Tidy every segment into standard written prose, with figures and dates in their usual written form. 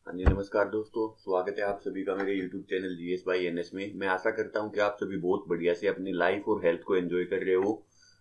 हाँ जी, नमस्कार दोस्तों। स्वागत है आप सभी का मेरे YouTube channel GS by NS में। मैं आशा करता हूँ कि आप सभी बहुत बढ़िया से अपनी लाइफ और हेल्थ को एंजॉय कर रहे हो।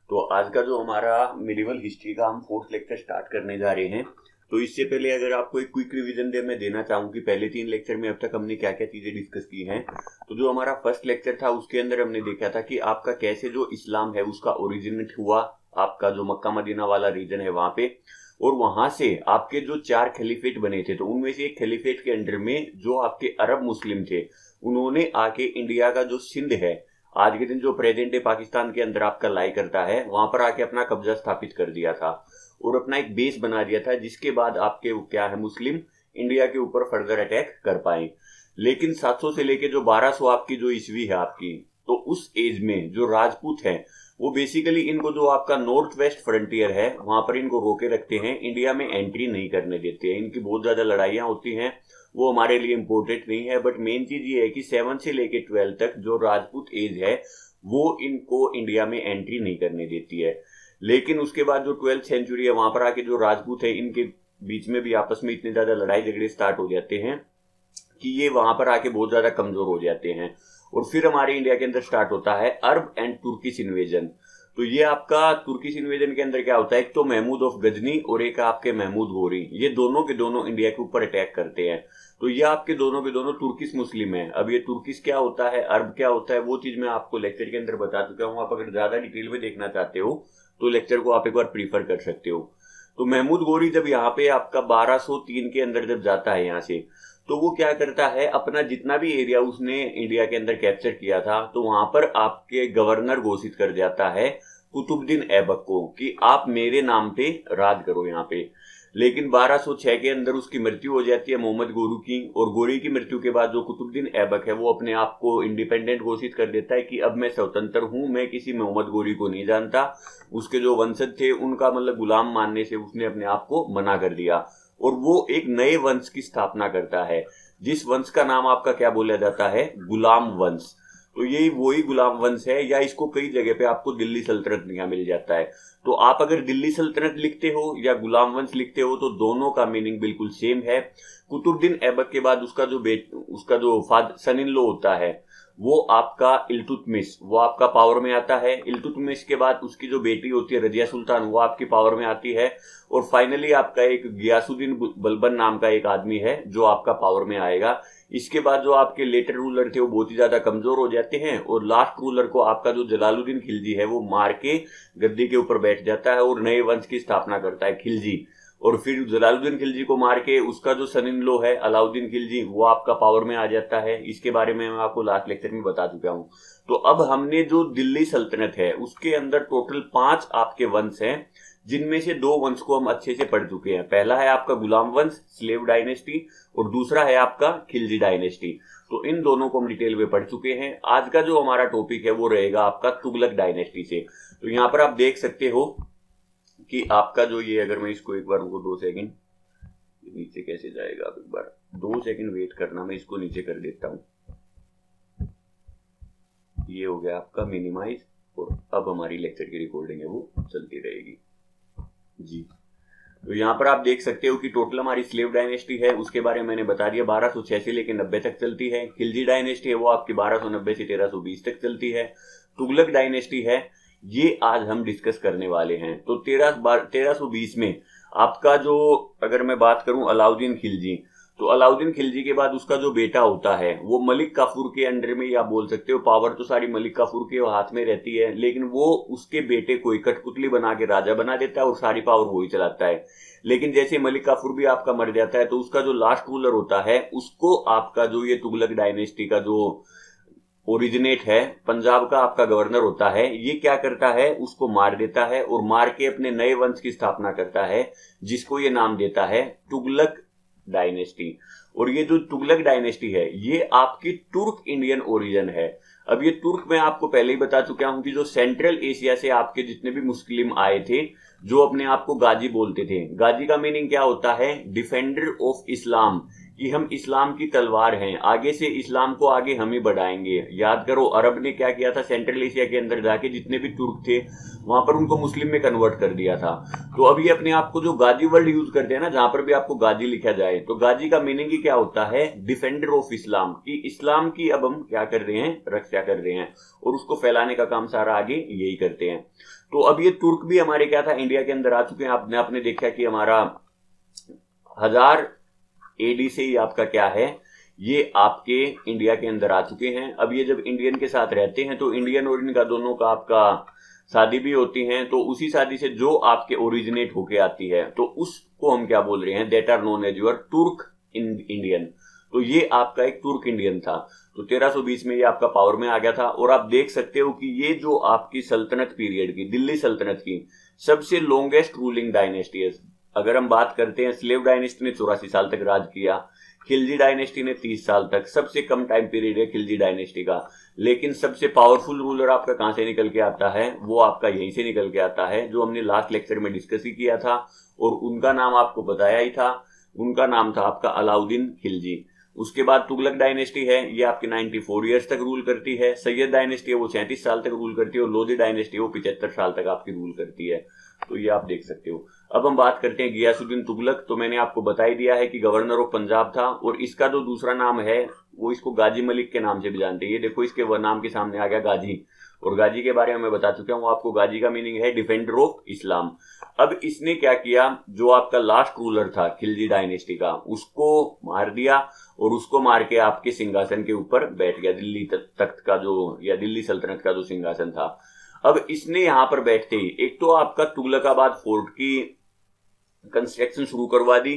तो आज का जो हमारा मिडिवल हिस्ट्री का हम फोर्थ लेक्चर स्टार्ट करने जा रहे हैं। तो इससे पहले अगर आपको एक क्विक रिवीजन मैं देना चाहूँ कि पहले 3 लेक्चर में अब तक हमने क्या क्या चीजें डिस्कस की हैं। तो जो हमारा फर्स्ट लेक्चर था उसके अंदर हमने देखा था कि आपका कैसे जो इस्लाम है उसका ओरिजिनेट हुआ, आपका जो मक्का मदीना वाला रीजन है वहां पे, और वहां से आपके जो 4 खलीफेट बने थे। तो उनमें से एक खलीफेट के अंडर में जो आपके अरब मुस्लिम थे उन्होंने आके इंडिया का जो सिंध है, आज के दिन जो प्रेजेंट डे पाकिस्तान के अंदर आपका लाई करता है, वहां पर आके अपना कब्जा स्थापित कर दिया था और अपना एक बेस बना दिया था, जिसके बाद आपके क्या है मुस्लिम इंडिया के ऊपर फर्दर अटैक कर पाए। लेकिन 700 से लेके जो 1200 आपकी जो ईस्वी है आपकी, तो उस एज में जो राजपूत है वो बेसिकली इनको जो आपका नॉर्थ वेस्ट फ्रंटियर है वहां पर इनको रोके रखते हैं, इंडिया में एंट्री नहीं करने देते हैं। इनकी बहुत ज्यादा लड़ाइयां होती हैं, वो हमारे लिए इम्पोर्टेंट नहीं है। बट मेन चीज ये है कि 7 से लेके 12 तक जो राजपूत एज है वो इनको इंडिया में एंट्री नहीं करने देती है। लेकिन उसके बाद जो 12th सेंचुरी है वहां पर आके जो राजपूत है इनके बीच में भी आपस में इतने ज्यादा लड़ाई झगड़े स्टार्ट हो जाते हैं कि ये वहां पर आके बहुत ज्यादा कमजोर हो जाते हैं। और फिर हमारे इंडिया के अंदर स्टार्ट होता है अरब एंड तुर्किश इन्वेजन। तो ये आपका तुर्किश इन्वेजन के अंदर क्या होता है, एक तो महमूद ऑफ गजनी और एक आपके महमूद गोरी, ये दोनों के दोनों इंडिया के ऊपर अटैक करते हैं। तो ये आपके दोनों के दोनों तुर्किश मुस्लिम है। अब ये तुर्किश क्या होता है, अरब क्या होता है, वो चीज मैं आपको लेक्चर के अंदर बता चुका हूँ। आप अगर ज्यादा डिटेल में देखना चाहते हो तो लेक्चर को आप एक बार प्रीफर कर सकते हो। तो महमूद गोरी जब यहाँ पे आपका 1203 के अंदर जब जाता है यहाँ से, तो वो क्या करता है, अपना जितना भी एरिया उसने इंडिया के अंदर कैप्चर किया था तो वहां पर आपके गवर्नर घोषित कर जाता है कुतुबुद्दीन ऐबक को कि आप मेरे नाम पे राज करो यहाँ पे। लेकिन 1206 के अंदर उसकी मृत्यु हो जाती है मोहम्मद गोरू की, और गोरी की मृत्यु के बाद जो कुतुबुद्दीन ऐबक है वो अपने आप को इंडिपेंडेंट घोषित कर देता है कि अब मैं स्वतंत्र हूं, मैं किसी मोहम्मद गोरी को नहीं जानता। उसके जो वंशज थे उनका मतलब गुलाम मानने से उसने अपने आप को मना कर दिया और वो एक नए वंश की स्थापना करता है, जिस वंश का नाम आपका क्या बोला जाता है, गुलाम वंश। तो यही वही गुलाम वंश है, या इसको कई जगह पे आपको दिल्ली सल्तनत यहाँ मिल जाता है। तो आप अगर दिल्ली सल्तनत लिखते हो या गुलाम वंश लिखते हो तो दोनों का मीनिंग बिल्कुल सेम है। कुतुबुद्दीन ऐबक के बाद उसका जो सन इन लॉ होता है वो आपका इल्तुतमिश, वो आपका पावर में आता है। इल्तुतमिश के बाद उसकी जो बेटी होती है रजिया सुल्तान, वो आपकी पावर में आती है। और फाइनली आपका एक गियासुद्दीन बलबन नाम का एक आदमी है जो आपका पावर में आएगा। इसके बाद जो आपके लेटर रूलर थे वो बहुत ही ज्यादा कमजोर हो जाते हैं और लास्ट रूलर को आपका जो जलालुद्दीन खिलजी है वो मार के गद्दी के ऊपर बैठ जाता है और नए वंश की स्थापना करता है खिलजी। और फिर जलालुद्दीन खिलजी को मार के उसका जो सन इन लॉ है अलाउद्दीन खिलजी, वो आपका पावर में आ जाता है। इसके बारे में मैं आपको लास्ट लेक्चर में बता चुका हूं। तो अब हमने जो दिल्ली सल्तनत है उसके अंदर टोटल 5 आपके वंश हैं, जिनमें से 2 वंश को हम अच्छे से पढ़ चुके हैं। पहला है आपका गुलाम वंश स्लेव डायनेस्टी और दूसरा है आपका खिलजी डायनेस्टी। तो इन दोनों को हम डिटेल में पढ़ चुके हैं। आज का जो हमारा टॉपिक है वो रहेगा आपका तुगलक डायनेस्टी से। तो यहाँ पर आप देख सकते हो कि आपका जो ये, अगर मैं इसको एक बार रुको 2 सेकंड, नीचे कैसे जाएगा, आप एक बार 2 सेकंड वेट करना, मैं इसको नीचे कर देता हूं। ये हो गया आपका मिनिमाइज और अब हमारी लेक्चर की रिकॉर्डिंग है वो चलती रहेगी जी। तो यहाँ पर आप देख सकते हो कि टोटल हमारी स्लेव डायनेस्टी है उसके बारे में मैंने बता दिया, 1206 से लेकर 90 तक चलती है। खिलजी डायनेस्टी है वो आपकी 1290 से 1320 तक चलती है। तुगलक डायनेस्टी है ये आज हम डिस्कस करने वाले हैं। तो 1320 में आपका जो, अगर मैं बात करूं अलाउद्दीन खिलजी, तो अलाउद्दीन खिलजी के बाद उसका जो बेटा होता है वो मलिक काफूर के अंडर में, या बोल सकते हो पावर तो सारी मलिक काफूर के हाथ में रहती है, लेकिन वो उसके बेटे को कठपुतली बना के राजा बना देता है और सारी पावर वो ही चलाता है। लेकिन जैसे मलिक काफूर भी आपका मर जाता है तो उसका जो लास्ट रूलर होता है उसको आपका जो ये तुगलक डायनेस्टी का जो ओरिजिनेट है, पंजाब का आपका गवर्नर होता है, ये क्या करता है, उसको मार देता है और मार के अपने नए वंश की स्थापना करता है, जिसको ये नाम देता है तुगलक डायनेस्टी। और ये जो तुगलक डायनेस्टी है ये आपकी तुर्क इंडियन ओरिजिन है। अब ये तुर्क मैं आपको पहले ही बता चुका हूं कि जो सेंट्रल एशिया से आपके जितने भी मुस्लिम आए थे जो अपने आप को गाजी बोलते थे, गाजी का मीनिंग क्या होता है, डिफेंडर ऑफ इस्लाम, कि हम इस्लाम की तलवार हैं, आगे से इस्लाम को आगे हम ही बढ़ाएंगे। याद करो अरब ने क्या किया था, सेंट्रल एशिया के अंदर जाके जितने भी तुर्क थे वहां पर उनको मुस्लिम में कन्वर्ट कर दिया था। तो अब ये अपने आप को जो गाजी वर्ड यूज करते हैं ना, जहां पर भी आपको गाजी लिखा जाए, तो गाजी का मीनिंग ही क्या होता है, डिफेंडर ऑफ इस्लाम, कि इस्लाम की अब हम क्या कर रहे हैं, रक्षा कर रहे हैं, और उसको फैलाने का काम सारा आगे यही करते हैं। तो अब ये तुर्क भी हमारे क्या था, इंडिया के अंदर आ चुके हैं। आपने देखा कि हमारा 1000 एडी से ही आपका क्या है, ये आपके इंडिया के अंदर आ चुके हैं। अब ये जब इंडियन के साथ रहते हैं तो इंडियन और इनका दोनों का आपका शादी भी होती है, तो उसी शादी से जो आपके ओरिजिनेट होके आती है तो उसको हम क्या बोल रहे हैं, that are known as your Turk Indian. तो ये आपका एक तुर्क इंडियन था। तो 1320 में ये आपका पावर में आ गया था। और आप देख सकते हो कि ये जो आपकी सल्तनत पीरियड की, दिल्ली सल्तनत की सबसे लॉन्गेस्ट रूलिंग डायनेस्टी है। अगर हम बात करते हैं, स्लेव डायनेस्टी ने 84 साल तक राज किया, खिलजी डायनेस्टी ने 30 साल तक, सबसे कम टाइम पीरियड है खिलजी डायनेस्टी का। लेकिन सबसे पावरफुल रूलर आपका कहां से निकल के आता है, वो आपका यहीं से निकल के आता है, जो हमने लास्ट लेक्चर में डिस्कस ही किया था और उनका नाम आपको बताया ही था। उनका नाम था आपका अलाउद्दीन खिलजी। उसके बाद तुगलक डायनेस्टी है, ये आपके 94 ईयर्स तक रूल करती है। सैयद डायनेस्टी है वो 37 साल तक रूल करती है, और लोधी डायनेस्टी है वो 75 साल तक आपकी रूल करती है। तो ये आप देख सकते हो। अब हम बात करते हैं गियासुद्दीन तुगलक। तो मैंने आपको बता ही दिया है कि गवर्नर ऑफ पंजाब था, और इसका जो दूसरा नाम है वो इसको गाजी मलिक के नाम से भी जानते हैं। ये देखो इसके नाम के सामने आ गया गाजी, और गाजी के बारे में मैं बता चुका हूं आपको। गाजी का मीनिंग है डिफेंडर ऑफ इस्लाम। अब इसने क्या किया, जो आपका लास्ट रूलर था खिलजी डायनेस्टी का, उसको मार दिया, और उसको मार के आपके सिंहासन के ऊपर बैठ गया, दिल्ली तख्त का जो, या दिल्ली सल्तनत का जो सिंहासन था। अब इसने यहां पर बैठते ही एक तो आपका तुगलकाबाद फोर्ट की कंस्ट्रक्शन शुरू करवा दी।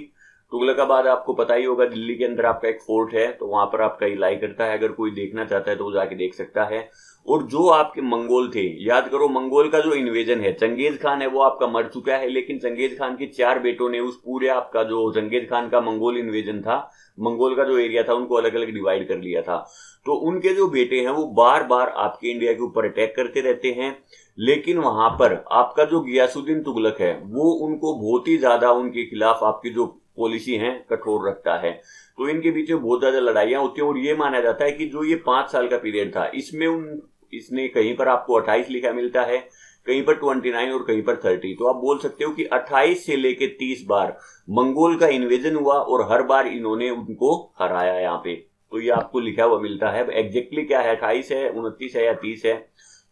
तुगलकाबाद आपको पता ही होगा, दिल्ली के अंदर आपका एक फोर्ट है, तो वहां पर आपका इलाई करता है। अगर कोई देखना चाहता है तो वो जाके देख सकता है। और जो आपके मंगोल थे, याद करो मंगोल का जो इन्वेजन है, चंगेज खान है वो आपका मर चुका है, लेकिन चंगेज खान के 4 बेटों ने उस पूरे आपका जो चंगेज खान का मंगोल इन्वेजन था, मंगोल का जो एरिया था, उनको अलग अलग डिवाइड कर लिया था। तो उनके जो बेटे हैं वो बार बार आपके इंडिया के ऊपर अटैक करते रहते हैं, लेकिन वहां पर आपका जो गियासुद्दीन तुगलक है वो उनको बहुत ही ज्यादा, उनके खिलाफ आपकी जो पॉलिसी है कठोर रखता है। तो इनके बीच में बहुत ज्यादा लड़ाइयां होती हैं, और ये माना जाता है कि जो ये 5 साल का पीरियड था, इसमें इसने कहीं पर आपको 28 लिखा मिलता है, कहीं पर 29 और कहीं पर 30। तो आप बोल सकते हो कि 28 से लेके 30 बार मंगोल का इन्वेजन हुआ, और हर बार इन्होंने उनको हराया यहाँ पे। तो ये आपको लिखा हुआ मिलता है। एग्जैक्टली क्या है, 28 है, 29 है या 30 है,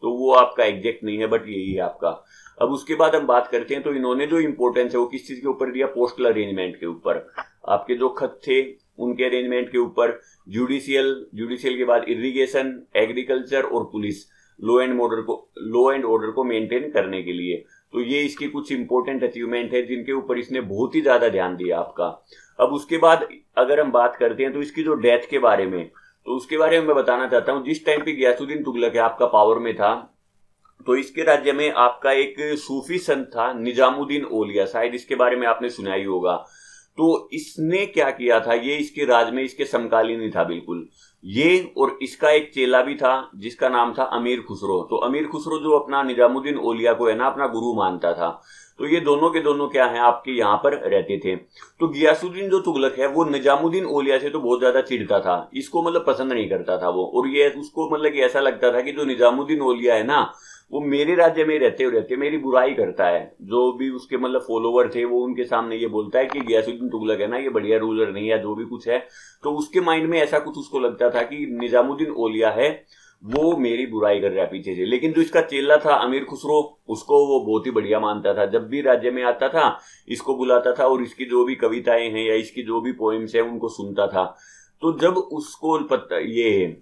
तो वो आपका एग्जैक्ट नहीं है, बट यही है आपका। अब उसके बाद हम बात करते हैं, तो इन्होंने जो इंपॉर्टेंस है वो किस चीज के ऊपर दिया, पोस्टल अरेंजमेंट के ऊपर, आपके जो खत थे उनके अरेंजमेंट के ऊपर, जुडिशियल के बाद इरिगेशन, एग्रीकल्चर और पुलिस, लॉ एंड ऑर्डर को मेंटेन करने के लिए। तो ये इसकी कुछ इंपॉर्टेंट अचीवमेंट है जिनके ऊपर इसने बहुत ही ज्यादा ध्यान दिया आपका। अब उसके बाद अगर हम बात करते हैं तो इसकी जो डेथ के बारे में, तो उसके बारे में मैं बताना चाहता हूं। जिस टाइम पे गियासुद्दीन तुगलक है आपका पावर में था, तो इसके राज्य में आपका एक सूफी संत था निजामुद्दीन औलिया, शायद इसके बारे में आपने सुना ही होगा। तो इसने क्या किया था, ये इसके राज में इसके समकालीन ही था बिल्कुल ये, और इसका एक चेला भी था जिसका नाम था अमीर खुसरो। तो अमीर खुसरो जो अपना निजामुद्दीन औलिया को है ना अपना गुरु मानता था। तो ये दोनों के दोनों क्या है आपके यहाँ पर रहते थे। तो गियासुद्दीन जो तुगलक है वो निजामुद्दीन औलिया से तो बहुत ज्यादा चिढ़ता था, इसको मतलब पसंद नहीं करता था वो, और ये उसको मतलब कि ऐसा लगता था कि जो निजामुद्दीन औलिया है ना वो मेरे राज्य में रहते मेरी बुराई करता है। जो भी उसके मतलब फॉलोवर थे वो उनके सामने ये बोलता है कि गियासुद्दीन तुगलक है ना ये बढ़िया रूलर नहीं है, जो भी कुछ है। तो उसके माइंड में ऐसा कुछ उसको लगता था कि निजामुद्दीन औलिया है वो मेरी बुराई कर रहा है पीछे से। लेकिन जो इसका चेला था अमीर खुसरो, उसको वो बहुत ही बढ़िया मानता था। जब भी राज्य में आता था इसको बुलाता था, और इसकी जो भी कविताएं हैं या इसकी जो भी पोएम्स है उनको सुनता था। तो जब उसको ये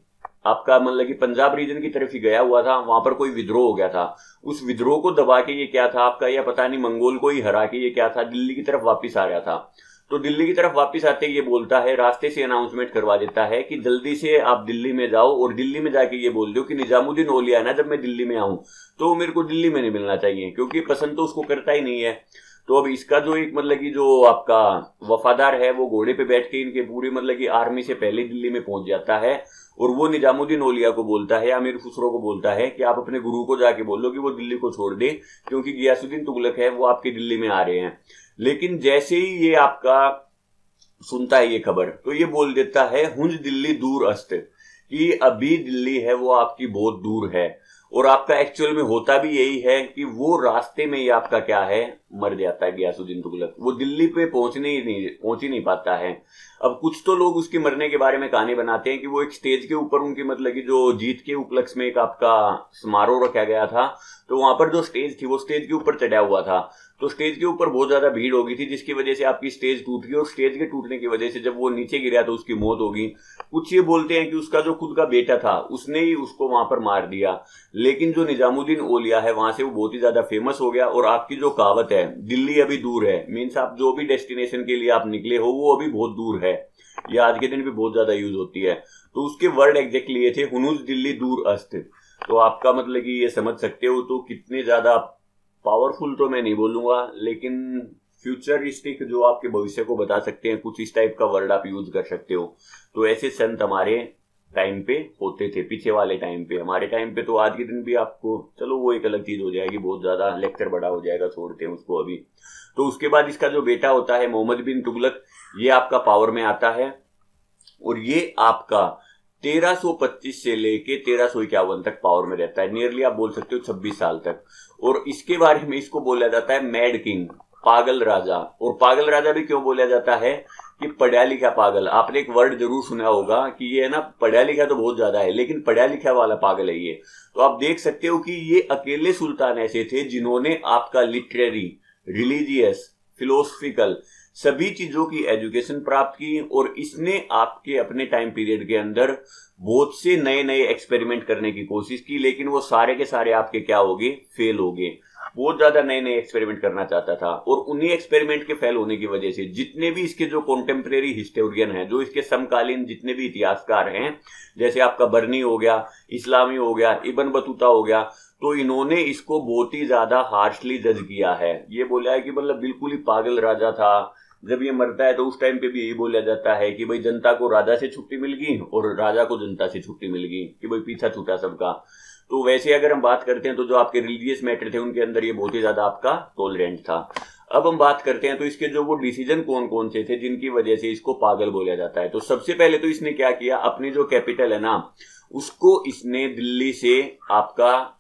आपका मतलब कि पंजाब रीजन की तरफ ही गया हुआ था, वहां पर कोई विद्रोह हो गया था। उस विद्रोह को दबा के ये क्या था आपका, या पता नहीं मंगोल को ही हरा के ये क्या था, दिल्ली की तरफ वापस आ रहा था। तो दिल्ली की तरफ वापस आते ये बोलता है, रास्ते से अनाउंसमेंट करवा देता है कि जल्दी से आप दिल्ली में जाओ, और दिल्ली में जाके ये बोल दो कि निजामुद्दीन औलिया है ना जब मैं दिल्ली में आऊं तो मेरे को दिल्ली में नहीं मिलना चाहिए, क्योंकि पसंद तो उसको करता ही नहीं है। तो अब इसका जो एक मतलब कि जो आपका वफादार है वो घोड़े पे बैठ के इनके पूरी मतलब कि आर्मी से पहले दिल्ली में पहुंच जाता है, और वो निजामुद्दीन औलिया को बोलता है, अमीर खुसरो को बोलता है कि आप अपने गुरु को जाके बोलो कि वो दिल्ली को छोड़ दे, क्योंकि गियासुद्दीन तुगलक है वो आपकी दिल्ली में आ रहे हैं। लेकिन जैसे ही ये आपका सुनता है ये खबर तो ये बोल देता है हुंज दिल्ली दूर अस्त, कि अभी दिल्ली है वो आपकी बहुत दूर है। और आपका एक्चुअल में होता भी यही है कि वो रास्ते में ही आपका क्या है, मर जाता है गयासुद्दीन तुगलक। वो दिल्ली पे पहुंच ही नहीं पाता है। अब कुछ तो लोग उसके मरने के बारे में कहानी बनाते हैं कि वो एक स्टेज के ऊपर उनकी मतलब की जो जीत के उपलक्ष्य में एक आपका समारोह रखा गया था, तो वहां पर जो स्टेज थी वो स्टेज के ऊपर चढ़ा हुआ था, तो स्टेज के ऊपर बहुत ज्यादा भीड़ हो गई थी जिसकी वजह से आपकी स्टेज टूट गई, और स्टेज के टूटने की वजह से जब वो नीचे गिरा तो उसकी मौत होगी। कुछ ये बोलते हैं कि उसका जो खुद का बेटा था उसने ही उसको वहां पर मार दिया, लेकिन जो निजामुद्दीन औलिया है वहां से वो बहुत ही ज्यादा फेमस हो गया। और आपकी जो कहावत है दिल्ली अभी दूर है, मीन्स आप जो भी डेस्टिनेशन के लिए आप निकले हो वो अभी बहुत दूर है, ये आज के दिन भी बहुत ज्यादा यूज होती है। तो उसके वर्ड एग्जैक्टली ये थे, हुनूज दिल्ली दूर अस्त। तो आपका मतलब कि ये समझ सकते हो तो कितने ज्यादा पावरफुल तो मैं नहीं बोलूंगा, लेकिन फ्यूचरिस्टिक जो आपके भविष्य को बता सकते हैं, कुछ इस टाइप का वर्ड आप यूज कर सकते हो। तो ऐसे संत हमारे टाइम पे होते थे, पीछे वाले टाइम पे। हमारे टाइम पे तो आज के दिन भी आपको, चलो वो एक अलग चीज हो जाएगी, बहुत ज्यादा लेक्चर बड़ा हो जाएगा, छोड़ते हैं उसको अभी। तो उसके बाद इसका जो बेटा होता है मोहम्मद बिन तुगलक, ये आपका पावर में आता है, और ये आपका 1325 से लेके 1351 तक पावर में रहता है, नियरली आप बोल सकते हो 26 साल तक। और इसके बारे में इसको बोला जाता है मैड किंग, पागल राजा। और पागल राजा भी क्यों बोला जाता है कि पढ़ा लिखा पागल। आपने एक वर्ड जरूर सुना होगा कि ये है ना, पढ़ा लिखा तो बहुत ज्यादा है लेकिन पढ़ा लिखा वाला पागल है ये। तो आप देख सकते हो कि ये अकेले सुल्तान ऐसे थे जिन्होंने आपका लिटरेरी, रिलीजियस, फिलोसफिकल सभी चीजों की एजुकेशन प्राप्त की, और इसने आपके अपने टाइम पीरियड के अंदर बहुत से नए नए एक्सपेरिमेंट करने की कोशिश की, लेकिन वो सारे के सारे आपके क्या हो गए, फेल हो गए। बहुत ज्यादा नए नए एक्सपेरिमेंट करना चाहता था, और उन्हीं एक्सपेरिमेंट के फेल होने की वजह से जितने भी इसके जो कॉन्टेम्परेरी हिस्टोरियन हैं, जो इसके समकालीन जितने भी इतिहासकार हैं, जैसे आपका बर्नी हो गया, इस्लामी हो गया, इब्न बतूता हो गया, तो इन्होंने इसको बहुत ही ज्यादा हार्शली जज किया है। ये बोला है कि मतलब बिल्कुल ही पागल राजा था। जब ये मरता है तो उस टाइम पे भी यही बोला जाता है कि भाई जनता को राजा से छुट्टी मिल गई और राजा को जनता से छुट्टी मिल गई, कि भाई पीछा छूटा सबका। तो वैसे अगर हम बात करते हैं तो जो आपके रिलीजियस मैटर थे उनके अंदर ये बहुत ही ज्यादा आपका टॉलरेंट था। अब हम बात करते हैं तो इसके जो वो डिसीजन कौन कौन से थे जिनकी वजह से इसको पागल बोला जाता है। तो सबसे पहले तो इसने क्या किया, अपनी जो कैपिटल है ना उसको इसने दिल्ली से आपका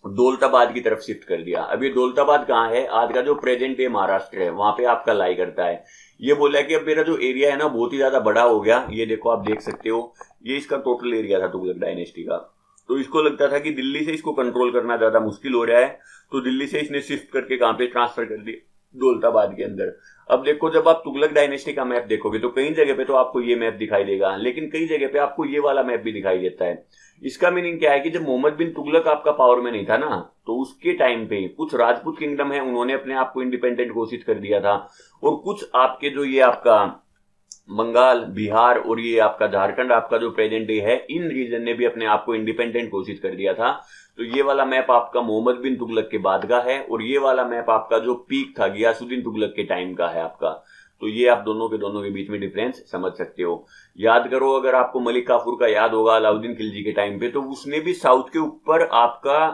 दौलताबाद की तरफ शिफ्ट कर दिया। अब ये दौलताबाद कहाँ है, आज का जो प्रेजेंट डे महाराष्ट्र है वहां पे आपका लाई करता है। ये बोला कि अब मेरा जो एरिया है ना बहुत ही ज्यादा बड़ा हो गया। ये देखो आप देख सकते हो, ये इसका टोटल एरिया था तुगलक डायनेस्टी का। तो इसको लगता था कि दिल्ली से इसको कंट्रोल करना ज्यादा मुश्किल हो रहा है, तो दिल्ली से इसने शिफ्ट करके कहां पे ट्रांसफर कर दिया, दौलताबाद के अंदर। अब देखो जब आप तुगलक डायनेस्टी का मैप देखोगे तो कई जगह पे तो आपको ये मैप दिखाई देगा, लेकिन कई जगह पे आपको ये वाला मैप भी दिखाई देता है। इसका मीनिंग क्या है कि जब मोहम्मद बिन तुगलक आपका पावर में नहीं था ना, तो उसके टाइम पे कुछ राजपूत किंगडम है उन्होंने अपने आप को इंडिपेंडेंट घोषित कर दिया था, और कुछ आपके जो ये आपका बंगाल, बिहार और ये आपका झारखंड, आपका जो प्रेजेंट डे है, इन रीजन ने भी अपने आप को इंडिपेंडेंट घोषित कर दिया था। तो ये वाला मैप आपका मोहम्मद बिन तुगलक के बाद का है, और ये वाला मैप आपका जो पीक था गियासुद्दीन तुगलक के टाइम का है आपका। तो ये आप दोनों के बीच में डिफरेंस समझ सकते हो। याद करो, अगर आपको मलिक काफूर का याद होगा अलाउद्दीन खिलजी के टाइम पे, तो उसने भी साउथ के ऊपर आपका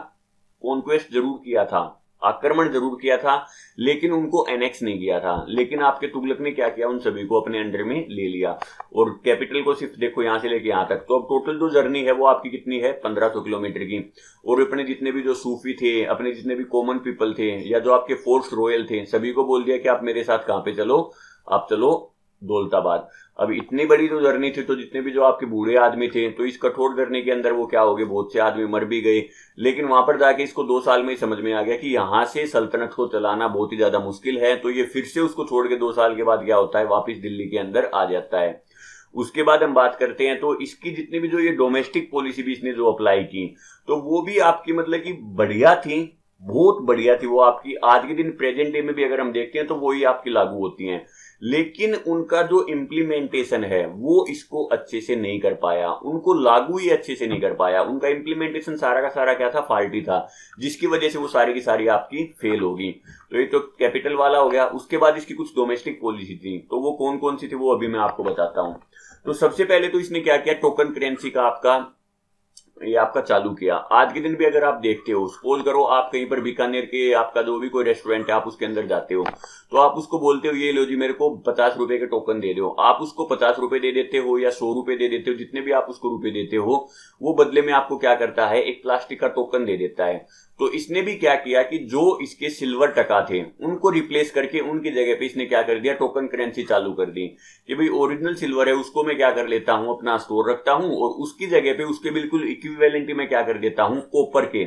कॉन्क्वेस्ट जरूर किया था, आक्रमण जरूर किया था, लेकिन उनको एनेक्स नहीं किया था। लेकिन आपके तुगलक ने क्या किया, उन सभी को अपने अंडर में ले लिया, और कैपिटल को सिर्फ देखो यहां से लेके यहां तक। तो अब टोटल जो जर्नी है वो आपकी कितनी है, 1500 किलोमीटर की। और अपने जितने भी जो सूफी थे, अपने जितने भी कॉमन पीपल थे, या जो आपके फोर्स रॉयल थे, सभी को बोल दिया कि आप मेरे साथ कहां पे चलो, आप चलो दौलताबाद। अब इतनी बड़ी जो जर्नी थी, तो जितने भी जो आपके बूढ़े आदमी थे, तो इस कठोर जर्नी के अंदर वो क्या हो गए, बहुत से आदमी मर भी गए। लेकिन वहां पर जाके इसको 2 साल में ही समझ में आ गया कि यहां से सल्तनत को चलाना बहुत ही ज्यादा मुश्किल है। तो ये फिर से उसको छोड़ के 2 साल के बाद क्या होता है, वापिस दिल्ली के अंदर आ जाता है। उसके बाद हम बात करते हैं तो इसकी जितनी भी जो ये डोमेस्टिक पॉलिसी भी इसने जो अप्लाई की, तो वो भी आपकी मतलब कि बढ़िया थी, बहुत बढ़िया थी। वो आपकी आज के दिन प्रेजेंट डे में भी अगर हम देखते हैं तो वही आपकी लागू होती हैं, लेकिन उनका जो इम्प्लीमेंटेशन है वो इसको अच्छे से नहीं कर पाया, उनको लागू ही अच्छे से नहीं कर पाया। उनका इम्प्लीमेंटेशन सारा का सारा क्या था, फाल्टी था, जिसकी वजह से वो सारी की सारी आपकी फेल होगी। तो ये तो कैपिटल वाला हो गया। उसके बाद इसकी कुछ डोमेस्टिक पॉलिसी थी, तो वो कौन कौन सी थी वो अभी मैं आपको बताता हूं। तो सबसे पहले तो इसने क्या किया, टोकन करेंसी का आपका ये आपका चालू किया। आज के दिन भी अगर आप देखते हो, सपोज करो आप कहीं पर बीकानेर के आपका जो भी कोई रेस्टोरेंट है, आप उसके अंदर जाते हो, तो आप उसको बोलते हो ये लो जी मेरे को 50 रुपए के टोकन दे दो। आप उसको 50 रुपए दे देते हो या 100 रुपए दे देते हो, जितने भी आप उसको रुपए देते हो, वो बदले में आपको क्या करता है, एक प्लास्टिक का टोकन दे देता है। तो इसने भी क्या किया कि जो इसके सिल्वर टका थे उनको रिप्लेस करके उनकी जगह पे इसने क्या कर दिया, टोकन करेंसी चालू कर दी कि भाई ओरिजिनल सिल्वर है उसको मैं क्या कर लेता हूं, अपना स्टोर रखता हूं, और उसकी जगह पे उसके बिल्कुल इक्विवेलेंट में क्या कर देता हूं, कॉपर के,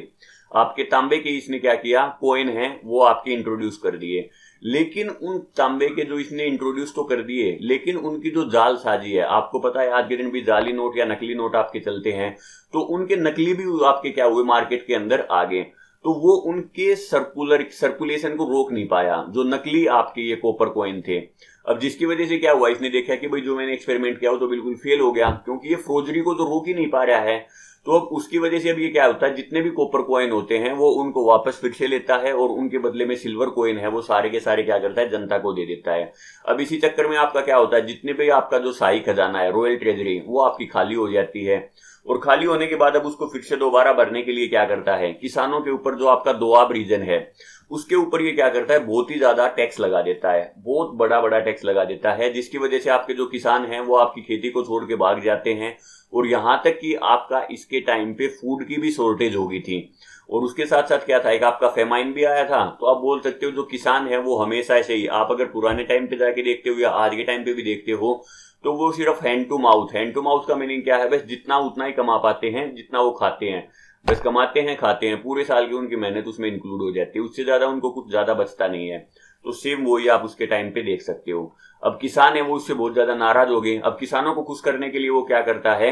आपके तांबे के इसने क्या किया, कॉइन है वो आपके इंट्रोड्यूस कर दिए। लेकिन उन तांबे के जो इसने इंट्रोड्यूस तो कर दिए, लेकिन उनकी जो जाल साजी है, आपको पता है आज के दिन भी जाली नोट या नकली नोट आपके चलते हैं, तो उनके नकली भी आपके क्या हुए, मार्केट के अंदर आ गए। तो वो उनके सर्कुलेशन को रोक नहीं पाया, जो नकली आपके ये कॉपर कॉइन थे। अब जिसकी वजह से क्या हुआ, इसने देखा कि भाई जो मैंने एक्सपेरिमेंट किया वो तो बिल्कुल फेल हो गया, क्योंकि ये फोर्जरी को तो रोक ही नहीं पा रहा है। तो अब उसकी वजह से अब ये क्या होता है, जितने भी कॉपर कॉइन होते हैं वो उनको वापस फिर से लेता है, और उनके बदले में सिल्वर कॉइन है वो सारे के सारे क्या करता है, जनता को दे देता है। अब इसी चक्कर में आपका क्या होता है, जितने भी आपका जो शाही खजाना है, रॉयल ट्रेजरी, वो आपकी खाली हो जाती है। और खाली होने के बाद अब उसको फिर से दोबारा भरने के लिए क्या करता है, किसानों के ऊपर जो आपका दोआब रीजन है उसके ऊपर ये क्या करता है, बहुत ही ज्यादा टैक्स लगा देता है, बहुत बड़ा बड़ा टैक्स लगा देता है, जिसकी वजह से आपके जो किसान हैं वो आपकी खेती को छोड़ के भाग जाते हैं। और यहां तक कि आपका इसके टाइम पे फूड की भी शॉर्टेज हो गई थी। और उसके साथ साथ क्या था, एक आपका फेमाइन भी आया था। तो आप बोल सकते हो जो किसान है वो हमेशा ऐसे ही, आप अगर पुराने टाइम पे जाके देखते हो या आज के टाइम पे भी देखते हो, तो वो सिर्फ hand to mouth, hand to mouth का मीनिंग क्या है, बस जितना उतना ही कमा पाते हैं जितना वो खाते हैं, बस कमाते हैं खाते हैं, पूरे साल की उनकी मेहनत उसमें इंक्लूड हो जाती है, उससे ज्यादा उनको कुछ ज्यादा बचता नहीं है। तो सेम वही आप उसके टाइम पे देख सकते हो। अब किसान है वो उससे बहुत ज्यादा नाराज हो गए। अब किसानों को खुश करने के लिए वो क्या करता है,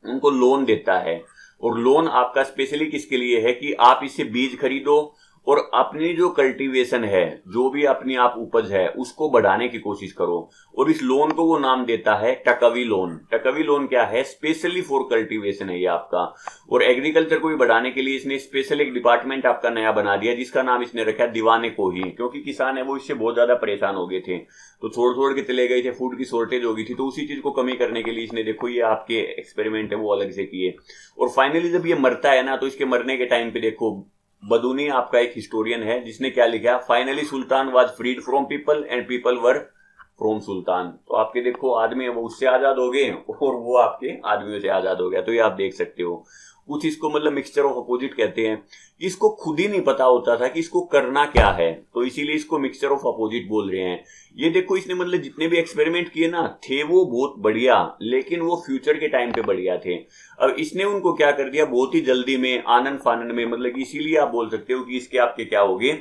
उनको लोन देता है। और लोन आपका स्पेशली किसके लिए है कि आप इससे बीज खरीदो और अपनी जो कल्टीवेशन है, जो भी अपनी आप उपज है, उसको बढ़ाने की कोशिश करो। और इस लोन को वो नाम देता है टकवी लोन। टकवी लोन क्या है, स्पेशली फॉर कल्टीवेशन है ये आपका। और एग्रीकल्चर को भी बढ़ाने के लिए इसने स्पेशल एक डिपार्टमेंट आपका नया बना दिया, जिसका नाम इसने रखा है दीवाने को ही, क्योंकि किसान है वो इससे बहुत ज्यादा परेशान हो गए थे, तो छोड़ छोड़ के चले गए थे, फूड की शॉर्टेज हो गई थी। तो उसी चीज को कमी करने के लिए इसने देखो ये आपके एक्सपेरिमेंट है वो अलग से किए। और फाइनली जब ये मरता है ना, तो इसके मरने के टाइम पे देखो, बदूनी आपका एक हिस्टोरियन है जिसने क्या लिखा, finally sultan was freed from people and people were from sultan. तो आपके देखो आदमी है वो उससे आजाद हो गए और वो आपके आदमियों से आजाद हो गया। तो ये आप देख सकते हो, कुछ इसको मतलब मिक्सचर ऑफ अपोजिट कहते हैं। इसको खुद ही नहीं पता होता था कि इसको करना क्या है, तो इसीलिए इसको मिक्सचर ऑफ अपोजिट बोल रहे हैं। ये देखो इसने मतलब जितने भी एक्सपेरिमेंट किए ना थे वो बहुत बढ़िया, लेकिन वो फ्यूचर के टाइम पे बढ़िया थे। अब इसने उनको क्या कर दिया, बहुत ही जल्दी में, आनंद फानंद में, मतलब इसीलिए आप बोल सकते हो कि इसके आपके क्या हो गए,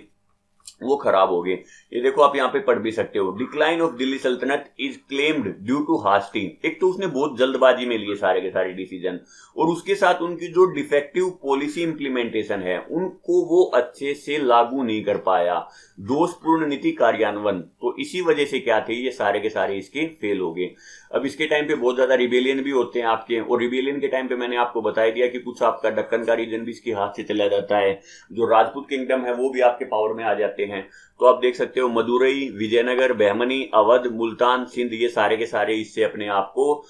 वो खराब हो गए। ये देखो आप यहाँ पे पढ़ भी सकते हो, डिक्लाइन ऑफ दिल्ली सल्तनत इज क्लेम्ड ड्यू टू हास्टी। एक तो उसने बहुत जल्दबाजी में लिए सारे के सारे डिसीजन, और उसके साथ उनकी जो डिफेक्टिव पॉलिसी इंप्लीमेंटेशन है उनको वो अच्छे से लागू नहीं कर पाया, दोषपूर्ण नीति कार्यान्वयन। तो इसी वजह से क्या थे, ये सारे के सारे इसके फेल हो गए। अब इसके टाइम पे बहुत ज्यादा रिबेलियन भी होते हैं आपके, और रिबेलियन के टाइम पे मैंने आपको बता दिया कि कुछ आपका दक्कन का रीजन भी इसके हाथ से चला जाता है, जो राजपूत किंगडम है वो भी आपके पावर में आ जाते हैं। तो आप देख सकते हो मदुरई, विजयनगर, बहमनी, अवध, मुल्तान, सिंध, ये सारे के सारे इससे अपने आप को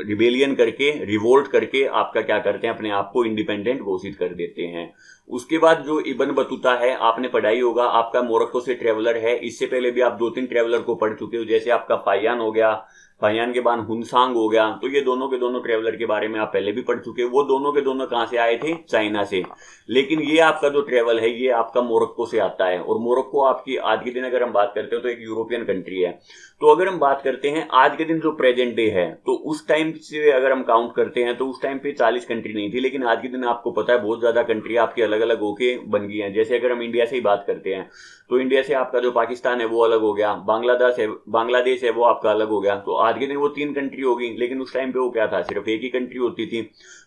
रिबेलियन करके, रिवोल्ट करके आपका क्या करते हैं, अपने आप को इंडिपेंडेंट घोषित कर देते हैं। उसके बाद जो इब्न बतूता है, आपने पढ़ाई होगा, आपका मोरक्को से ट्रेवलर है। इससे पहले भी आप 2-3 ट्रेवलर को पढ़ चुके हो, जैसे आपका फायान हो गया, फायान के बाद हुनसांग हो गया। तो ये दोनों के दोनों ट्रेवलर के बारे में आप पहले भी पढ़ चुके हो। वो दोनों के दोनों कहां से आए थे, चाइना से। लेकिन ये आपका जो ट्रेवल है ये आपका मोरक्को से आता है, और मोरक्को आपकी आज के दिन अगर हम बात करते हो तो एक यूरोपियन कंट्री है। तो अगर हम बात करते हैं आज के दिन जो प्रेजेंट डे है, तो उस टाइम से अगर हम काउंट करते हैं तो उस टाइम पे 40 कंट्री नहीं थी, लेकिन आज के दिन आपको पता है बहुत ज्यादा कंट्री आपकी अलग अलग होके बन गई है। जैसे अगर हम इंडिया से ही बात करते हैं तो इंडिया से आपका जो पाकिस्तान है वो अलग हो गया, बांग्लादेश है वो आपका अलग हो गया। तो आज के दिन वो 3 कंट्री हो गई, लेकिन उस टाइम पे वो क्या था, सिर्फ एक ही कंट्री होती थी।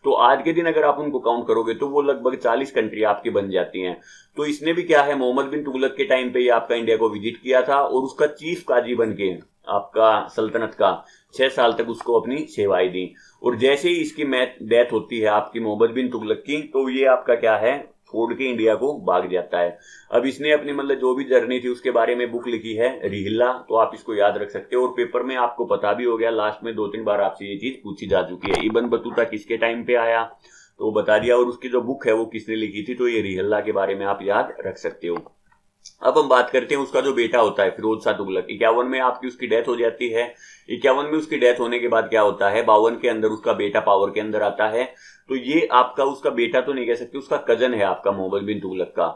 तो आज के दिन अगर आप उनको काउंट करोगे तो वो लगभग 40 कंट्री आपकी बन जाती हैं। तो इसने भी क्या है, मोहम्मद बिन तुगलक के टाइम पे ये आपका इंडिया को विजिट किया था, और उसका चीफ काजी बन के आपका सल्तनत का 6 साल तक उसको अपनी सेवाएं दी। और जैसे ही इसकी डेथ होती है आपकी मोहम्मद बिन तुगलक की, तो ये आपका क्या है, छोड़ के इंडिया को भाग जाता है। अब इसने अपनी मतलब जो भी जर्नी थी उसके बारे में बुक लिखी है रिहिल्ला, तो आप इसको याद रख सकते हो। और पेपर में आपको पता भी हो गया, लास्ट में 2-3 बार आपसे ये चीज पूछी जा चुकी है। इब्न बतूता किसके टाइम पे आया तो बता दिया, और उसकी जो बुक है वो किसने लिखी थी, तो ये रिहिल्ला के बारे में आप याद रख सकते हो। अब हम बात करते हैं उसका जो बेटा होता है फिरोज शाह तुगलक। 51 में आपकी उसकी डेथ हो जाती है। 51 में उसकी डेथ होने के बाद क्या होता है, 52 के अंदर उसका बेटा पावर के अंदर आता है। तो ये आपका उसका बेटा तो नहीं कह सकते, उसका कजन है आपका मोहम्मद बिन तुगलक का।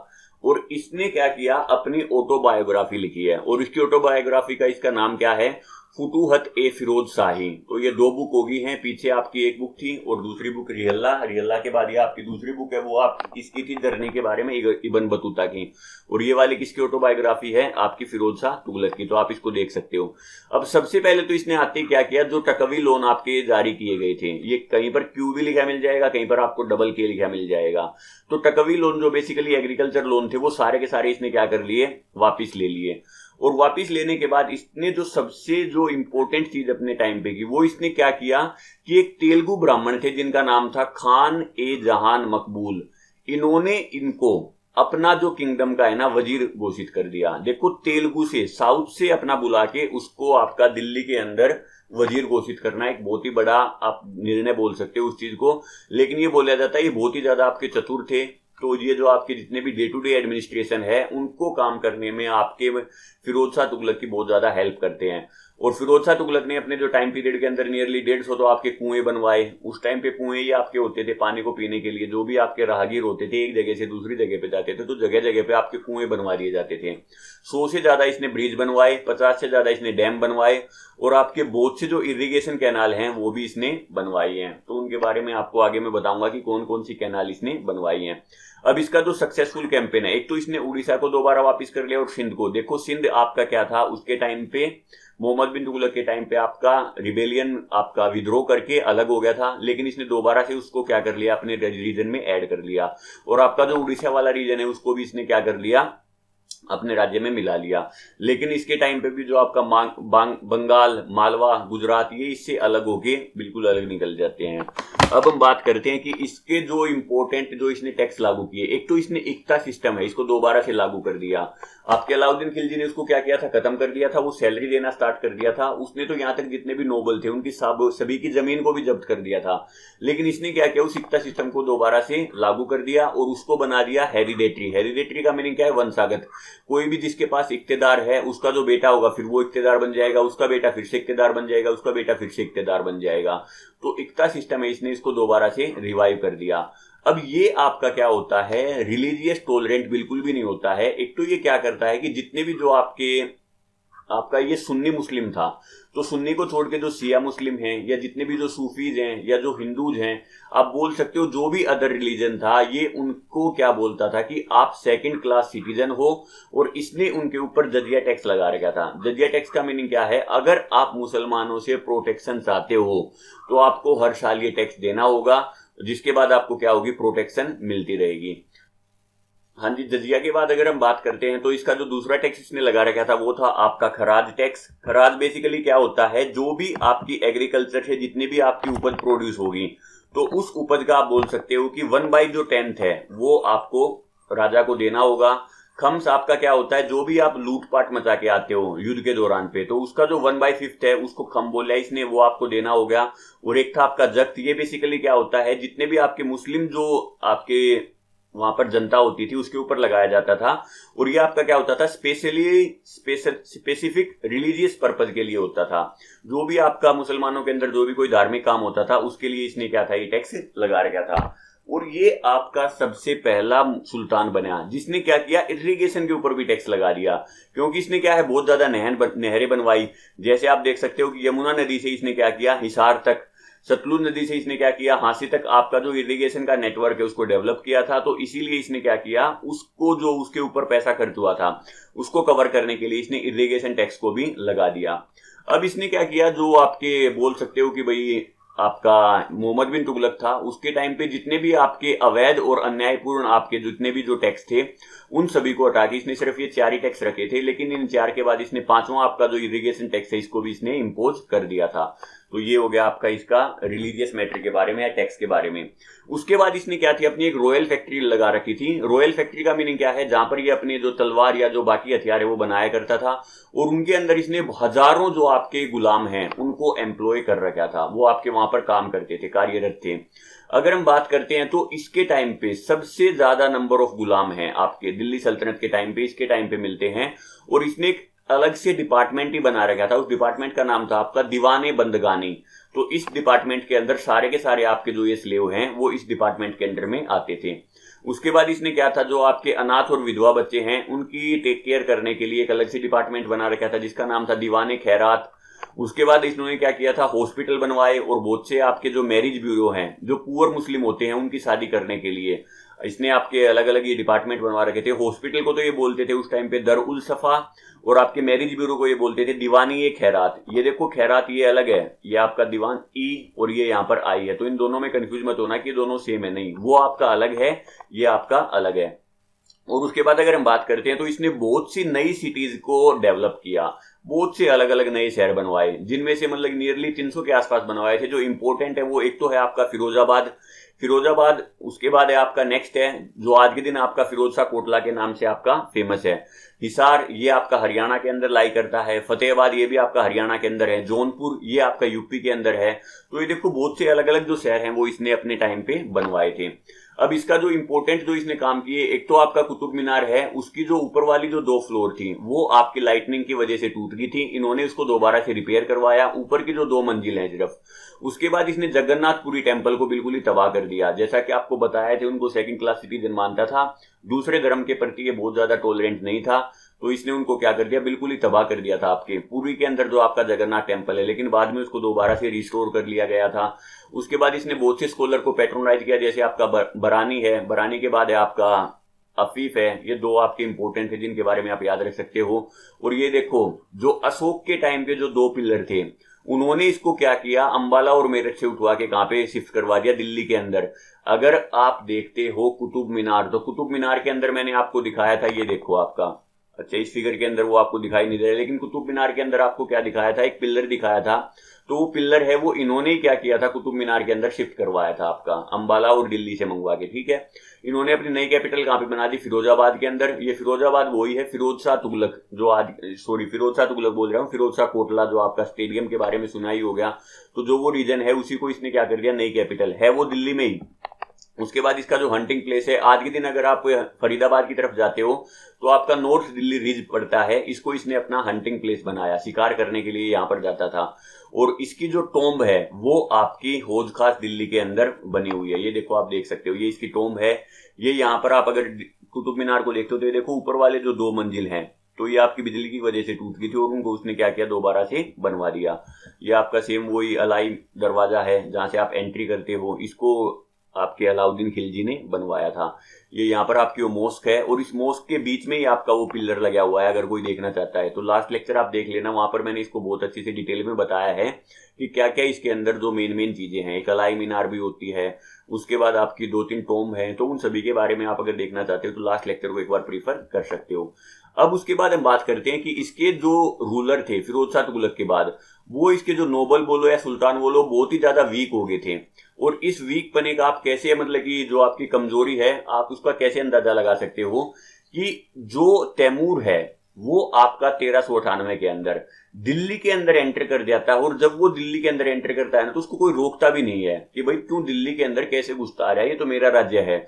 और इसने क्या किया, अपनी ऑटोबायोग्राफी लिखी है, और इसकी ऑटोबायोग्राफी का इसका नाम क्या है, फुतूहत ए फिरोज शाही। तो ये 2 बुक होगी हैं, पीछे आपकी एक बुक थी और दूसरी बुक रिहिल्ला। रिहिल्ला के बाद ये आपकी दूसरी बुक है, वो आप किसकी थी, जर्नी के बारे में, इब्न बतूता की। और ये वाली किसकी ऑटोबायोग्राफी है, आपकी फिरोज शाह तुगलक की। तो आप इसको देख सकते हो। अब सबसे पहले तो इसने आते क्या किया, जो टकवी लोन आपके जारी किए गए थे, ये कहीं पर क्यू भी लिखा मिल जाएगा, कहीं पर आपको डबल के लिखा मिल जाएगा। तो टकवी लोन जो बेसिकली एग्रीकल्चर लोन थे, वो सारे के सारे इसने क्या कर लिए, वापिस ले लिए। और वापिस लेने के बाद इसने जो सबसे जो इंपॉर्टेंट चीज अपने टाइम पे की, वो इसने क्या किया कि एक तेलुगु ब्राह्मण थे जिनका नाम था खान ए जहान मकबूल, इन्होंने इनको अपना जो किंगडम का है ना वजीर घोषित कर दिया। देखो, तेलुगु से, साउथ से अपना बुला के उसको आपका दिल्ली के अंदर वजीर घोषित करना एक बहुत ही बड़ा आप निर्णय बोल सकते हो उस चीज को। लेकिन ये बोला जाता है ये बहुत ही ज्यादा आपके चतुर थे। तो ये जो आपके जितने भी डे टू डे एडमिनिस्ट्रेशन है उनको काम करने में आपके फिरोज शाह तुगलक की बहुत ज्यादा हेल्प करते हैं। और फिरोज शाह तुगलक ने अपने जो टाइम पीरियड के अंदर नियरली 150 तो आपके कुएं बनवाए। उस टाइम पे कुएं ये आपके होते थे पानी को पीने के लिए। जो भी आपके राहगीर होते थे एक जगह से दूसरी जगह पे जाते थे, तो जगह जगह पे आपके कुएं बनवा दिए जाते थे। 100 से ज्यादा इसने ब्रिज बनवाए, 50 से ज्यादा इसने डैम बनवाए, और आपके बहुत से जो इरिगेशन कैनाल हैं वो भी इसने बनवाई हैं। तो उनके बारे में आपको आगे मैं बताऊंगा कि कौन कौन सी कैनाल इसने बनवाई हैं। अब इसका जो सक्सेसफुल कैंपेन है, एक तो इसने उड़ीसा को दोबारा वापस कर लिया और सिंध को। देखो, सिंध आपका क्या था उसके टाइम पे, मोहम्मद बिन तुगलक के टाइम पे आपका रिबेलियन, आपका विद्रोह करके अलग हो गया था। लेकिन इसने दोबारा से उसको क्या कर लिया, अपने रीजन में ऐड कर लिया। और आपका जो उड़ीसा वाला रीजन है उसको भी इसने क्या कर लिया, अपने राज्य में मिला लिया। लेकिन इसके टाइम पे भी जो आपका बंगाल, मालवा, गुजरात, ये इससे अलग होके बिल्कुल अलग निकल जाते हैं। अब हम बात करते हैं कि इसके जो इंपॉर्टेंट जो इसने टैक्स लागू किए। एक तो इसने इक्ता सिस्टम है, इसको दोबारा से लागू कर दिया। आपके अलाउद्दीन खिलजी ने उसको क्या किया था, खत्म कर दिया था। वो सैलरी देना स्टार्ट कर दिया था उसने। तो यहाँ तक जितने भी नोबल थे उनकी सभी की जमीन को भी जब्त कर दिया था। लेकिन इसने क्या किया, उस इक्ता सिस्टम को दोबारा से लागू कर दिया और उसको बना दिया हेरिडेटरी। हेरिडेटरी का मीनिंग क्या है, वंशागत। कोई भी जिसके पास इक्तेदार है उसका जो बेटा होगा फिर वो इक्तेदार बन जाएगा, उसका बेटा फिर से इक्तेदार बन जाएगा, उसका बेटा फिर से इक्तेदार बन जाएगा। तो इक्ता सिस्टम है, इसने इसको दोबारा से रिवाइव कर दिया। अब ये आपका क्या होता है, रिलीजियस टॉलरेंट बिल्कुल भी नहीं होता है। एक तो ये क्या करता है कि जितने भी जो आपका ये सुन्नी मुस्लिम था, तो सुन्नी को छोड़ के जो शिया मुस्लिम हैं या जितने भी जो सूफीज हैं या जो हिंदूज हैं, आप बोल सकते हो जो भी अदर रिलीजन था, ये उनको क्या बोलता था कि आप सेकंड क्लास सिटीजन हो। और इसने उनके ऊपर जजिया टैक्स लगा रखा था। जजिया टैक्स का मीनिंग क्या है, अगर आप मुसलमानों से प्रोटेक्शन चाहते हो तो आपको हर साल ये टैक्स देना होगा, जिसके बाद आपको क्या होगी, प्रोटेक्शन मिलती रहेगी। हाँ जी, जजिया के बाद अगर हम बात करते हैं तो इसका जो दूसरा टैक्स इसने लगा रखा था वो था आपका खराज टैक्स। खराज बेसिकली क्या होता है, जो भी आपकी एग्रीकल्चर से जितनी भी आपकी उपज प्रोड्यूस होगी, तो उस उपज का आप बोल सकते हो कि 1/10 है वो आपको राजा को देना होगा। खम्स आपका क्या होता है, जो भी आप लूटपाट मचा के आते हो युद्ध के दौरान पे, तो उसका जो 1/5 है उसको खम बोला इसने, वो आपको देना होगा। और एक था आपका जख्त। ये बेसिकली क्या होता है, जितने भी आपके मुस्लिम जो आपके वहां पर जनता होती थी उसके ऊपर लगाया जाता था। और ये आपका क्या होता था, स्पेसिफिक रिलीजियस पर्पज के लिए होता था। जो भी आपका मुसलमानों के अंदर जो भी कोई धार्मिक काम होता था उसके लिए इसने क्या था, ये टैक्स लगा रखा था। और ये आपका सबसे पहला सुल्तान बना जिसने क्या किया, इरिगेशन के ऊपर भी टैक्स लगा दिया। क्योंकि इसने क्या है, बहुत ज्यादा नहरें बनवाई। जैसे आप देख सकते हो कि यमुना नदी से इसने क्या किया, हिसार तक। सतलुज नदी से इसने क्या किया, हांसी तक आपका जो इरिगेशन का नेटवर्क है उसको डेवलप किया था। तो इसीलिए इसने क्या किया, उसको जो उसके ऊपर पैसा खर्च हुआ था उसको कवर करने के लिए इसने इरिगेशन टैक्स को भी लगा दिया। अब इसने क्या किया, जो आपके बोल सकते हो कि भाई आपका मोहम्मद बिन तुगलक था उसके टाइम पे जितने भी आपके अवैध और अन्यायपूर्ण आपके जितने भी जो टैक्स थे उन सभी को हटा के इसने सिर्फ ये 4 ही टैक्स रखे थे। लेकिन इन 4 के बाद इसने 5वां आपका जो इरिगेशन टैक्स है इसको भी इसने इम्पोज कर दिया था। तो ये हो गया आपका इसका रिलीजियस मैटर के बारे में या टैक्स के बारे में। उसके बाद इसने क्या थी, अपनी एक रॉयल फैक्ट्री लगा रखी थी। रॉयल फैक्ट्री का मीनिंग क्या है, जहां पर ये अपने जो तलवार या जो बाकी हथियार है वो बनाया करता था, और उनके अंदर इसने हजारों जो आपके गुलाम हैं उनको एम्प्लॉय कर रखा था, वो आपके वहां पर काम करते थे, कार्यरत थे। अगर हम बात करते हैं तो इसके टाइम पे सबसे ज्यादा नंबर ऑफ गुलाम हैं आपके दिल्ली सल्तनत के टाइम पे, इसके टाइम पे मिलते हैं। और इसने एक अलग से डिपार्टमेंट ही बना रखा था, उस डिपार्टमेंट का नाम था आपका दीवाने बंदगानी। तो इस डिपार्टमेंट के अंदर सारे के सारे आपके जो ये स्लेव हैं वो इस डिपार्टमेंट के अंडर में आते थे। उसके बाद इसने क्या था, जो आपके अनाथ और विधवा बच्चे हैं उनकी टेक केयर करने के लिए एक अलग से डिपार्टमेंट बना रखा था जिसका नाम था दीवाने खैरात। उसके बाद इन्होंने क्या किया था, हॉस्पिटल बनवाए, और बहुत से आपके जो मैरिज ब्यूरो हैं, जो पुअर मुस्लिम होते हैं उनकी शादी करने के लिए इसने आपके अलग अलग ये डिपार्टमेंट बनवा रखे थे। हॉस्पिटल को तो ये बोलते थे उस टाइम पे दर उल सफा, और आपके मैरिज ब्यूरो को ये बोलते थे दीवानी ए खैरात। ये देखो खैरात ये अलग है, ये आपका दीवान ई और ये यहाँ पर आई है, तो इन दोनों में कंफ्यूज मत होना कि दोनों सेम है, नहीं, वो आपका अलग है, ये आपका अलग है। और उसके बाद अगर हम बात करते हैं तो इसने बहुत सी नई सिटीज को डेवलप किया, बहुत से अलग अलग नए शहर बनवाए, जिनमें से मतलब नियरली 300 के आसपास बनवाए थे। जो इंपॉर्टेंट है वो एक तो है आपका फिरोजाबाद, उसके बाद है आपका नेक्स्ट है जो आज के दिन आपका फिरोज शाह कोटला के नाम से आपका फेमस है, हिसार, ये आपका हरियाणा के अंदर लाई करता है, फतेहाबाद ये भी आपका हरियाणा के अंदर है, जौनपुर ये आपका यूपी के अंदर है। तो ये देखो बहुत से अलग अलग जो शहर हैं वो इसने अपने टाइम पे बनवाए थे। अब इसका जो इंपॉर्टेंट जो इसने काम किए, एक तो आपका कुतुब मीनार है, उसकी जो ऊपर वाली जो 2 फ्लोर थी वो आपकी लाइटनिंग की वजह से टूट गई थी, इन्होंने उसको दोबारा से रिपेयर करवाया, ऊपर की जो 2 मंजिल है सिर्फ। उसके बाद इसने जगन्नाथपुरी टेम्पल को बिल्कुल ही तबाह कर दिया, जैसा कि आपको बताया थे उनको सेकंड क्लास सिटीजन मानता था, दूसरे धर्म के प्रति ये बहुत ज्यादा टॉलरेंट नहीं था, तो इसने उनको क्या कर दिया, बिल्कुल ही तबाह कर दिया था आपके पुरी के अंदर जो आपका जगन्नाथ टेम्पल है। लेकिन बाद में उसको दोबारा से रिस्टोर कर लिया गया था। उसके बाद इसने बहुत से स्कॉलर को पैट्रोनाइज किया, जैसे आपका बरानी है, बरानी के बाद है आपका अफीफ है, ये 2 आपके इंपॉर्टेंट थे जिनके बारे में आप याद रख सकते हो। और ये देखो जो अशोक के टाइम पे जो 2 पिलर थे, उन्होंने इसको क्या किया, अंबाला और मेरठ से उठवा के कहां पे शिफ्ट करवा दिया, दिल्ली के अंदर। अगर आप देखते हो कुतुब मीनार, तो कुतुब मीनार के अंदर मैंने आपको दिखाया था, ये देखो आपका, अच्छा इस फिगर के अंदर वो आपको दिखाई नहीं दे रहा, लेकिन कुतुब मीनार के अंदर आपको क्या दिखाया था, एक पिलर दिखाया था। तो वो पिलर है वो इन्होंने ही क्या किया था, कुतुब मीनार के अंदर शिफ्ट करवाया था आपका, अंबाला और दिल्ली से मंगवा के, ठीक है। इन्होंने अपनी नई कैपिटल कहां पे बना दी, फिरोजाबाद के अंदर। ये फिरोजाबाद वही है फिरोज शाह तुगलक, जो आज फिरोज शाह तुगलक बोल रहा हूँ, फिरोज शाह कोटला जो आपका स्टेडियम के बारे में सुना ही हो गया। तो जो वो रीजन है उसी को इसने क्या कर दिया, नई कैपिटल है वो दिल्ली में ही। उसके बाद इसका जो हंटिंग प्लेस है, आज के दिन अगर आप फरीदाबाद की तरफ जाते हो तो आपका नॉर्थ दिल्ली रिज पड़ता है, इसको इसने अपना हंटिंग प्लेस बनाया, शिकार करने के लिए यहां पर जाता था। और इसकी जो टोम्ब है वो आपकी हौज खास दिल्ली के अंदर बनी हुई है, ये देखो आप देख सकते हो, ये इसकी टोम्ब है। ये यहाँ पर आप अगर कुतुब मीनार को देखते हो तो ये देखो ऊपर वाले जो 2 मंजिल हैं, तो ये आपकी बिजली की वजह से टूट गई थी और उनको उसने क्या किया, दोबारा से बनवा दिया। ये आपका सेम वही अलाई दरवाजा है जहां से आप एंट्री करते हो, इसको आपके अलाउद्दीन खिलजी ने बनवाया था। ये यहाँ पर आपकी वो मोस्क है, और इस मोस्क के बीच में ही आपका वो पिलर लगा हुआ है, अगर कोई देखना चाहता है तो लास्ट लेक्चर आप देख लेना, वहां पर मैंने इसको बहुत अच्छी से डिटेल में बताया है कि क्या क्या इसके अंदर जो मेन चीजें हैं। एक अलाई मीनार भी होती है, उसके बाद आपकी 2-3 टोम्ब है, तो उन सभी के बारे में आप अगर देखना चाहते हो तो लास्ट लेक्चर को एक बार प्रीफर कर सकते हो। अब उसके बाद हम बात करते हैं कि इसके जो रूलर थे फिरोज शाह तुगलक के बाद, वो इसके जो नोबल बोलो या सुल्तान बोलो बहुत ही ज्यादा वीक हो गए थे। और इस वीक पने का आप कैसे, मतलब कि जो आपकी कमजोरी है आप उसका कैसे अंदाजा लगा सकते हो कि जो तैमूर है वो आपका 1398 के अंदर दिल्ली के अंदर एंटर कर जाता है, और जब वो दिल्ली के अंदर एंटर करता है ना तो उसको कोई रोकता भी नहीं है कि भाई क्यों दिल्ली के अंदर कैसे घुसता आ रहा है, ये तो मेरा राज्य है।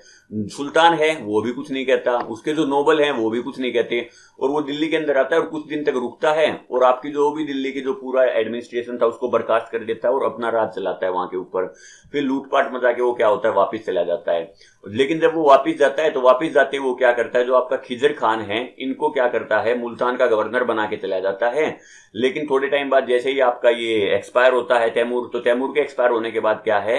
सुल्तान है वो भी कुछ नहीं कहता, उसके जो नोबल हैं वो भी कुछ नहीं कहते, और वो दिल्ली के अंदर आता है और कुछ दिन तक रुकता है, और आपकी जो भी दिल्ली की जो पूरा एडमिनिस्ट्रेशन था उसको बर्खास्त कर देता है और अपना राज चलाता है वहां के ऊपर। फिर लूटपाट मचा के वो क्या होता है, वापिस चला जाता है। लेकिन जब वो वापिस जाता है तो वापिस जाते वो क्या करता है, जो आपका खिजर खान है इनको क्या करता है, मुल्तान का गवर्नर बना के चला जाता है। लेकिन थोड़े टाइम बाद जैसे ही आपका ये एक्सपायर होता है तैमूर, तो तैमूर के एक्सपायर होने के बाद क्या है,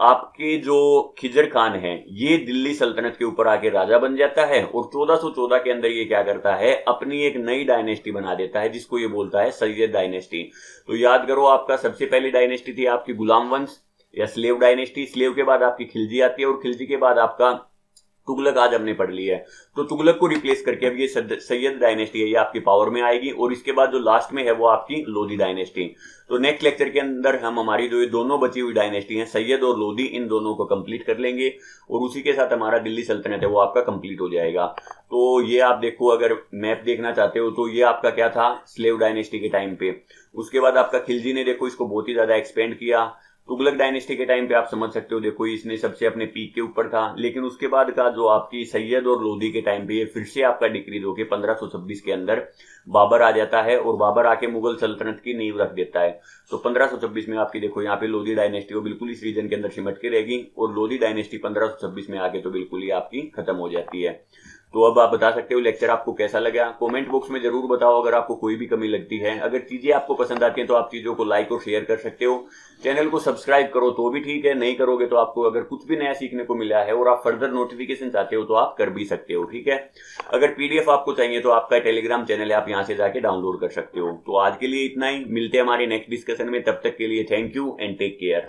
आपके जो खिजर खान है ये दिल्ली सल्तनत के ऊपर आके राजा बन जाता है, और 1414 के अंदर ये क्या करता है, अपनी एक नई डायनेस्टी बना देता है जिसको ये बोलता है सैयद डायनेस्टी। तो याद करो आपका सबसे पहली डायनेस्टी थी आपकी गुलाम वंश या स्लेव डायनेस्टी, स्लेव के बाद आपकी खिलजी आती है, और खिलजी के बाद आपका तुगलक आज हमने पढ़ ली है। तो तुगलक को रिप्लेस करके अब ये सैयद डायनेस्टी है, ये आपकी पावर में आएगी, और इसके बाद जो लास्ट में है वो आपकी लोधी डायनेस्टी। तो नेक्स्ट लेक्चर के अंदर हम हमारी जो ये दोनों बची हुई डायनेस्टी हैं सैयद और लोधी, इन दोनों को कंप्लीट कर लेंगे, और उसी के साथ हमारा दिल्ली सल्तनत है वो आपका कंप्लीट हो जाएगा। तो ये आप देखो, अगर मैप देखना चाहते हो तो ये आपका क्या था स्लेव डायनेस्टी के टाइम पे। उसके बाद आपका खिलजी ने देखो इसको बहुत ही ज्यादा एक्सपेंड किया। तुगलक डायनेस्टी के टाइम पे आप समझ सकते हो, देखो इसने सबसे अपने पीक के ऊपर था, लेकिन उसके बाद का जो आपकी सैयद और लोधी के टाइम पे ये फिर से आपका डिक्रीज होकर 1526 के अंदर बाबर आ जाता है, और बाबर आके मुगल सल्तनत की नींव रख देता है। तो 1526 में आपकी देखो यहाँ पे लोधी डायनेस्टी वो बिल्कुल इस रीजन के अंदर सिमट के रहेगी, और लोधी डायनेस्टी 1526 में आके तो बिल्कुल ही आपकी खत्म हो जाती है। तो अब आप बता सकते हो लेक्चर आपको कैसा लगा, कमेंट बॉक्स में जरूर बताओ अगर आपको कोई भी कमी लगती है। अगर चीजें आपको पसंद आती हैं तो आप चीजों को लाइक और शेयर कर सकते हो। चैनल को सब्सक्राइब करो तो भी ठीक है, नहीं करोगे तो आपको अगर कुछ भी नया सीखने को मिला है और आप फर्दर नोटिफिकेशन चाहते हो तो आप कर भी सकते हो, ठीक है। अगर पीडीएफ आपको चाहिए तो आपका टेलीग्राम चैनल है, आप यहाँ से जाके डाउनलोड कर सकते हो। तो आज के लिए इतना ही, मिलते हैं हमारे नेक्स्ट डिस्कशन में, तब तक के लिए thank you and take care.